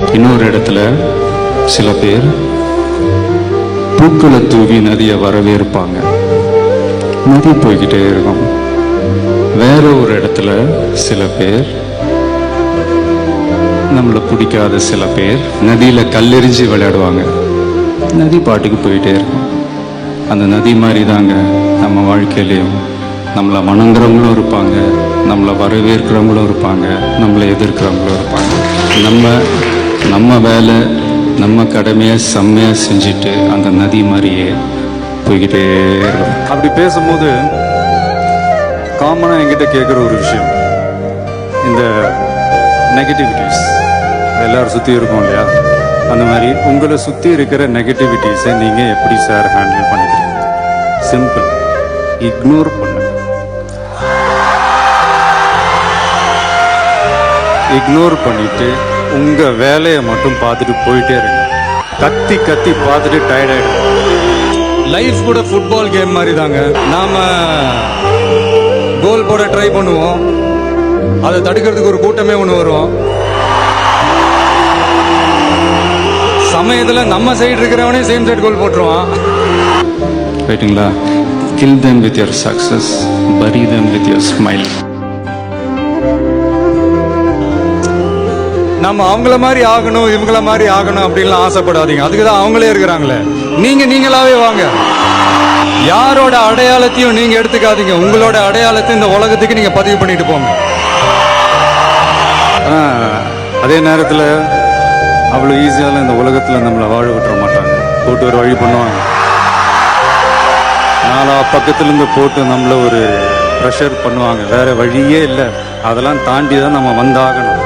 இன்னொரு இடத்துல சில பேர் பூக்களை தூவி நதியை வரவேற்பாங்க. நதி போய்கிட்டே இருக்கும். வேற ஒரு இடத்துல சில பேர், நம்மளை பிடிக்காத சில பேர் நதியில கல்லெறிஞ்சு விளையாடுவாங்க. நதி பாட்டுக்கு போயிட்டே இருக்கும். அந்த நதி மாதிரி தாங்க நம்ம வாழ்க்கையிலையும் நம்மளை வணங்குறவங்களும் இருப்பாங்க, நம்மளை வரவேற்கிறவங்களும் இருப்பாங்க, நம்மளை எதிர்க்கிறவங்களும் இருப்பாங்க. நம்ம வேலை நம்ம கடமையை செம்மையாக செஞ்சுட்டு அந்த நதி மாதிரியே போய்கிட்டே இருக்கும். அப்படி பேசும்போது காமனாக என்கிட்ட கேட்குற ஒரு விஷயம், இந்த நெகட்டிவிட்டிஸ் எல்லாரும் சுற்றி இருக்கும் இல்லையா, அந்த மாதிரி உங்களை சுற்றி இருக்கிற நெகட்டிவிட்டிஸை நீங்கள் எப்படி சார் ஹேண்டில் பண்ணிக்கிறீங்க? சிம்பிள், இக்னோர் பண்ணுங்க. இக்னோர் பண்ணிட்டு உங்க வேலையை மட்டும் பார்த்துட்டு போயிட்டே இருங்க. கத்தி கத்தி பார்த்துட்டு டயர்ட் ஆயிடுங்க. லைஃப் கூட ஃபுட்பால் கேம் மாதிரி தாங்க. நாம கோல் போட ட்ரை பண்ணுவோம், அதை தடுக்கிறதுக்கு ஒரு கூட்டமே ஒன்று வரும். சமயத்தில் நம்ம சைடு இருக்கிறவனே சேம் சைடு கோல் போட்டுருவான். ரைட்டுங்களா? Kill them with your success, bury them with your smile. நம்ம அவங்கள மாதிரி ஆகணும், இவங்கள மாதிரி ஆகணும் அப்படின்லாம் ஆசைப்படாதீங்க. அதுக்கு தான் அவங்களே இருக்கிறாங்களே. நீங்களாவே வாங்க. யாரோட அடையாளத்தையும் நீங்க எடுத்துக்காதீங்க. உங்களோட அடையாளத்தை இந்த உலகத்துக்கு நீங்க பதிவு பண்ணிட்டு போங்க. அதே நேரத்தில் அவ்வளோ ஈஸியால இந்த உலகத்தில் நம்மளை வாழ விட்டுற மாட்டாங்க. போட்டு ஒரு வழி பண்ணுவாங்க. நாலா பக்கத்துலேருந்து போட்டு நம்மளை ஒரு ப்ரெஷர் பண்ணுவாங்க. வேற வழியே இல்லை. அதெல்லாம் தாண்டி தான் நம்ம வந்தாகணும்.